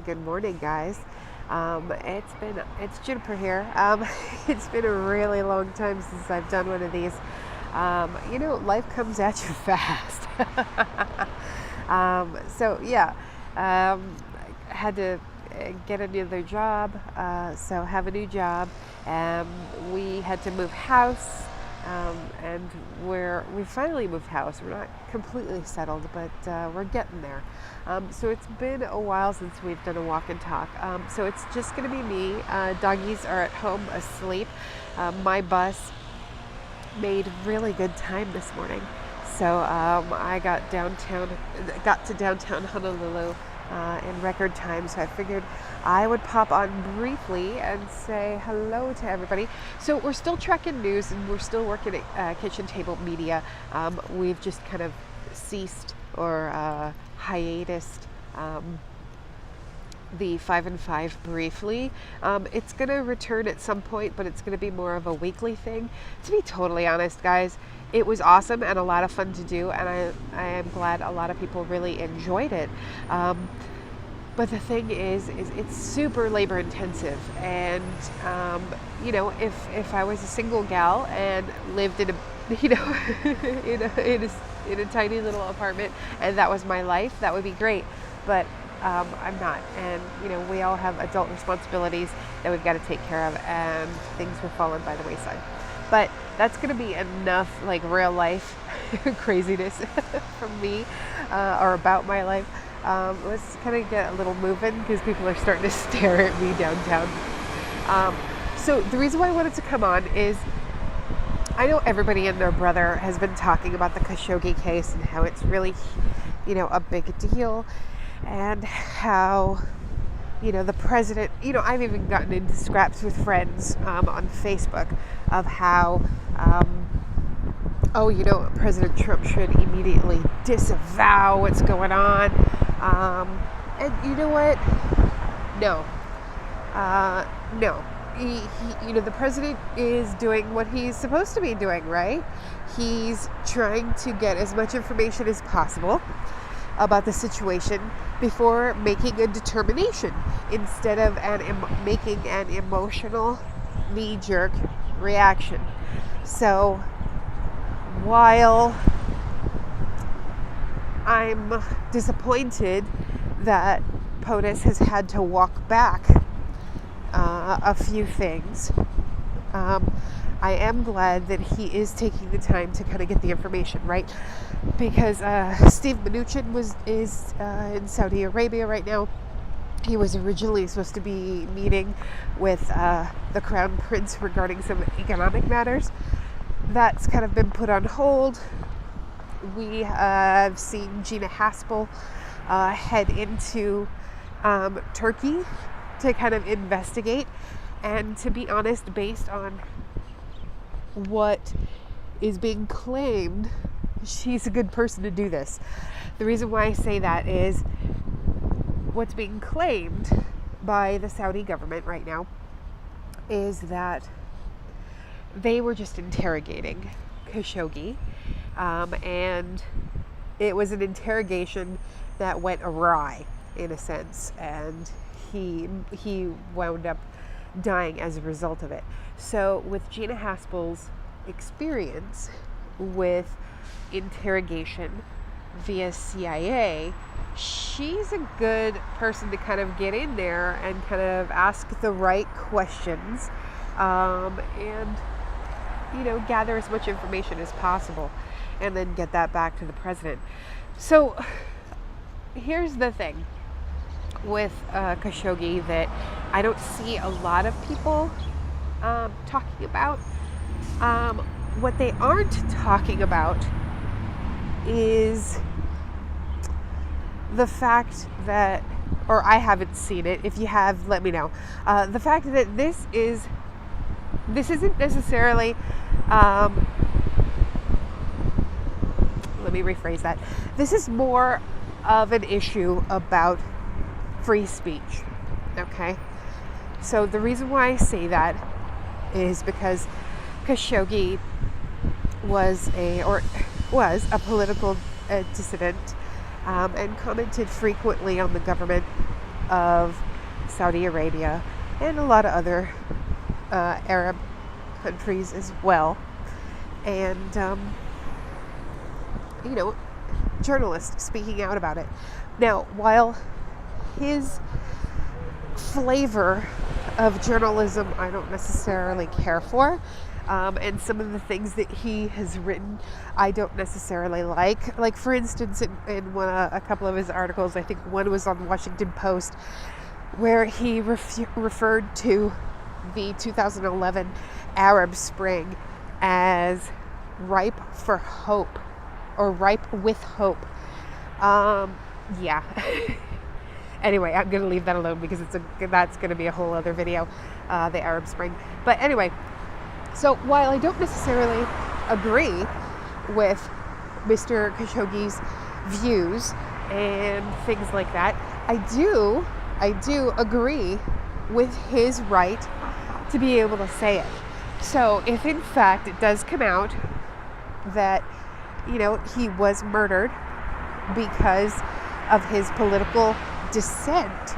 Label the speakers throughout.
Speaker 1: Good morning, guys. It's Juniper here. It's been a really long time since I've done one of these. Life comes at you fast. I had to get another job, so have a new job. We had to move house, and we finally moved house. We're not completely settled, but we're getting there. So it's been a while since we've done a walk and talk. So it's just going to be me. Doggies are at home asleep. My bus made really good time this morning. So I got to downtown Honolulu in record time. So I figured I would pop on briefly and say hello to everybody. So we're still tracking news and we're still working at Kitchen Table Media. We've just kind of ceased or hiatused the 5 and 5 briefly. It's going to return at some point, but it's going to be more of a weekly thing. To be totally honest, guys, it was awesome and a lot of fun to do, and I am glad a lot of people really enjoyed it. But the thing is it's super labor intensive, and if I was a single gal and lived in a in a tiny little apartment and that was my life, that would be great. But I'm not, and we all have adult responsibilities that we've got to take care of, and things have fallen by the wayside. But that's going to be enough like real life craziness from me or about my life. Let's kind of get a little moving because people are starting to stare at me downtown. So the reason why I wanted to come on is I know everybody and their brother has been talking about the Khashoggi case and how it's really, a big deal, and how, the president, I've even gotten into scraps with friends on Facebook of how, President Trump should immediately disavow what's going on. And you know what? No. The president is doing what he's supposed to be doing, right? He's trying to get as much information as possible about the situation before making a determination, instead of making an emotional knee-jerk reaction. So while I'm disappointed that POTUS has had to walk back a few things, I am glad that he is taking the time to kind of get the information, right? Because Steve Mnuchin is in Saudi Arabia right now. He was originally supposed to be meeting with the Crown Prince regarding some economic matters. That's kind of been put on hold. We have seen Gina Haspel head into Turkey to kind of investigate. And to be honest, based on what is being claimed, she's a good person to do this. The reason why I say that is what's being claimed by the Saudi government right now is that they were just interrogating Khashoggi, and it was an interrogation that went awry in a sense, and he wound up dying as a result of it. So with Gina Haspel's experience with interrogation via CIA, she's a good person to kind of get in there and kind of ask the right questions, and gather as much information as possible, and then get that back to the president. So here's the thing with Khashoggi that I don't see a lot of people talking about. What they aren't talking about is the fact that, or I haven't seen it, if you have, let me know, the fact that this isn't necessarily, let me rephrase that, this is more of an issue about free speech, okay? So the reason why I say that is because Khashoggi was a political dissident, and commented frequently on the government of Saudi Arabia and a lot of other Arab countries as well. And, journalists speaking out about it. Now, while his flavor of journalism I don't necessarily care for, and some of the things that he has written I don't necessarily like. Like, for instance, in a couple of his articles, I think one was on Washington Post, where he referred to the 2011 Arab Spring as ripe for hope, or ripe with hope. Yeah. Anyway, I'm going to leave that alone because that's going to be a whole other video, the Arab Spring. But anyway, so while I don't necessarily agree with Mr. Khashoggi's views and things like that, I do agree with his right to be able to say it. So if in fact it does come out that, he was murdered because of his political dissent,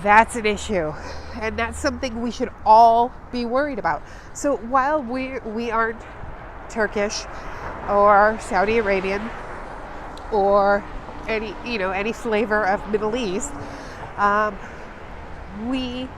Speaker 1: that's an issue, and that's something we should all be worried about. So while we aren't Turkish or Saudi Arabian or any flavor of Middle East, we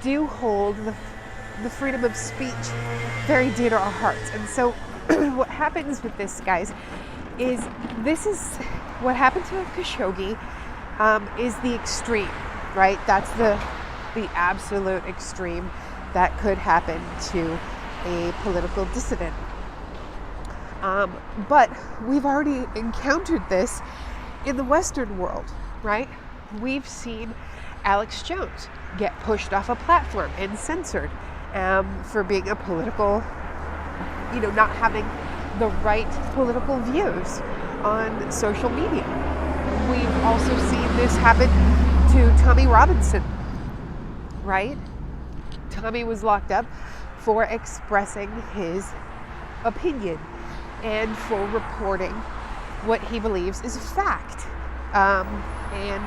Speaker 1: do hold the freedom of speech very dear to our hearts. And so what happens with this, guys, is what happened to Khashoggi is the extreme, right? That's the absolute extreme that could happen to a political dissident. But we've already encountered this in the Western world, right? We've seen Alex Jones get pushed off a platform and censored for being a political, not having the right political views on social media. We've also seen this happen to Tommy Robinson, right? Tommy was locked up for expressing his opinion and for reporting what he believes is a fact. And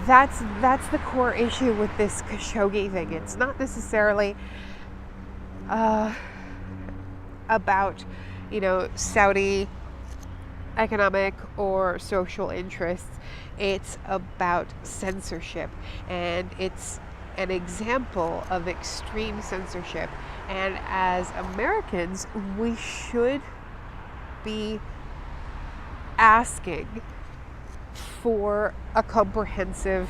Speaker 1: that's the core issue with this Khashoggi thing. It's not necessarily about, Saudi economic or social interests. It's about censorship, and it's an example of extreme censorship. And as Americans, we should be asking for a comprehensive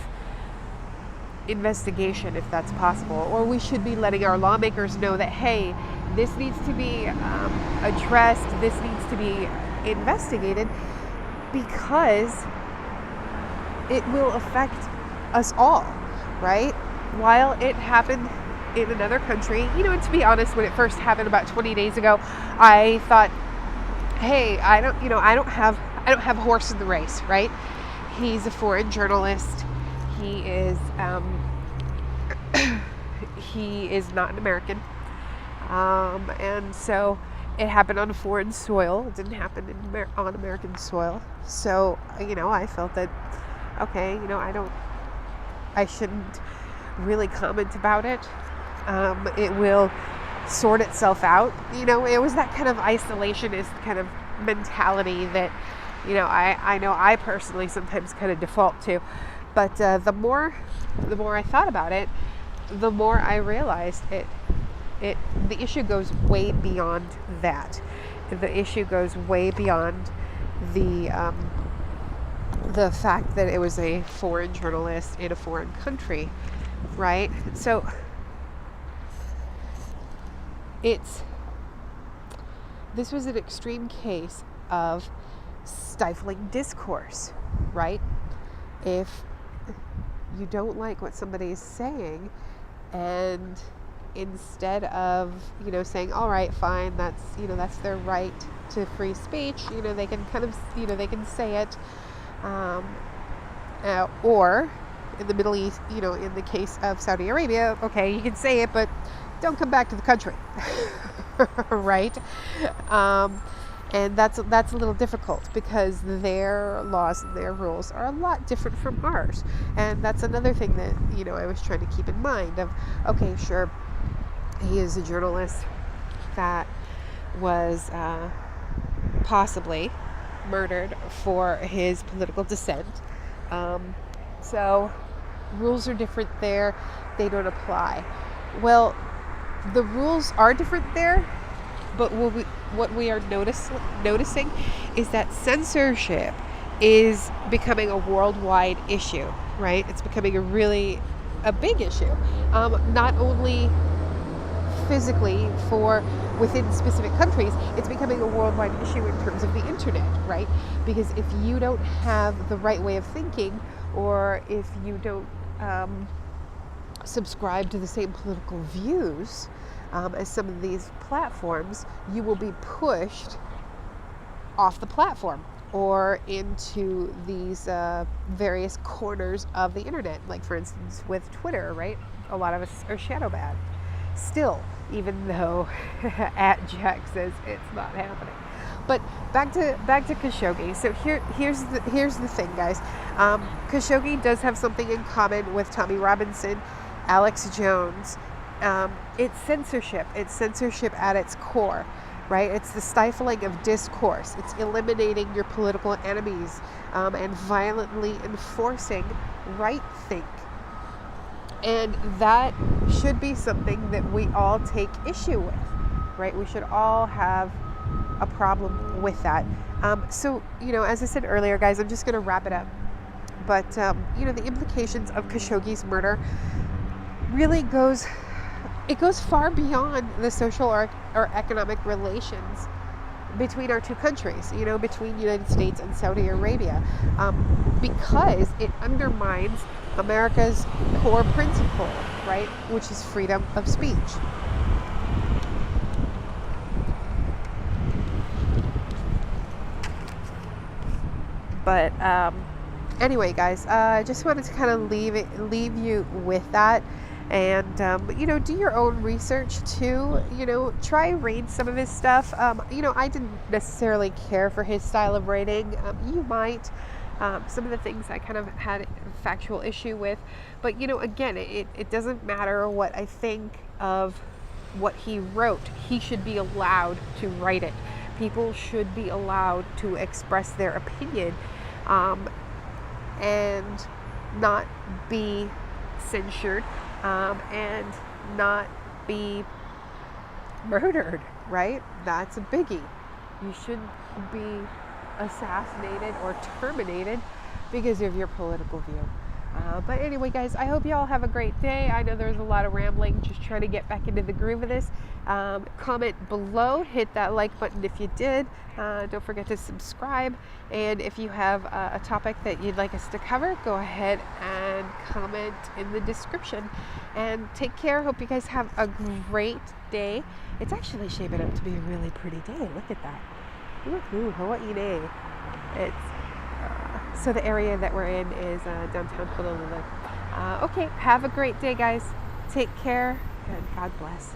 Speaker 1: investigation, if that's possible, or we should be letting our lawmakers know that, hey, this needs to be addressed, this needs to be investigated, because it will affect us all, right? While it happened in another country, and to be honest, when it first happened about 20 days ago, I thought, hey, I don't have a horse in the race, right? He's a foreign journalist. He is not an American, and so it happened on foreign soil. It didn't happen on American soil. So I felt that, okay, I shouldn't really comment about it. It will sort itself out. It was that kind of isolationist kind of mentality that, I know I personally sometimes kind of default to. But the more I thought about it, the more I realized the issue goes way beyond that. The issue goes way beyond the fact that it was a foreign journalist in a foreign country, right? So this was an extreme case of stifling discourse, right? If you don't like what somebody is saying, and instead of saying, all right, fine, that's their right to free speech, they can kind of they can say it, or in the Middle East, in the case of Saudi Arabia, okay, you can say it, but don't come back to the country. Right? And that's a little difficult because their laws and their rules are a lot different from ours. And that's another thing that, I was trying to keep in mind of, okay, sure, he is a journalist that was possibly murdered for his political dissent. So rules are different there. They don't apply. Well, the rules are different there, but what we are noticing is that censorship is becoming a worldwide issue, right? It's becoming a big issue. Not only physically for within specific countries, it's becoming a worldwide issue in terms of the internet, right? Because if you don't have the right way of thinking, or if you don't subscribe to the same political views as some of these platforms, you will be pushed off the platform or into these various corners of the internet. Like, for instance, with Twitter, right? A lot of us are shadow banned still, even though at Jack says it's not happening. But back to Khashoggi. So here's the thing, guys. Khashoggi does have something in common with Tommy Robinson, Alex Jones. It's censorship. It's censorship at its core, right? It's the stifling of discourse. It's eliminating your political enemies and violently enforcing right think. And that should be something that we all take issue with, right? We should all have a problem with that. So, as I said earlier, guys, I'm just going to wrap it up. But, the implications of Khashoggi's murder really goes far beyond the social or economic relations between our two countries, between the United States and Saudi Arabia, because it undermines America's core principle, right, which is freedom of speech. But anyway, guys, I just wanted to kind of leave you with that. And, do your own research too. Try read some of his stuff. I didn't necessarily care for his style of writing. You might. Some of the things I kind of had a factual issue with. But, again, it doesn't matter what I think of what he wrote. He should be allowed to write it. People should be allowed to express their opinion and not be censured. And not be murdered, right? That's a biggie. You shouldn't be assassinated or terminated because of your political view. But anyway, guys, I hope you all have a great day. I know there's a lot of rambling, just trying to get back into the groove of this. Comment below, hit that like button if you did. Don't forget to subscribe. And if you have a topic that you'd like us to cover, go ahead and comment in the description. And take care. Hope you guys have a great day. It's actually shaping up to be a really pretty day. Look at that. Woohoo, Hawaii day. So the area that we're in is downtown Honolulu. Okay, have a great day, guys. Take care, and God bless.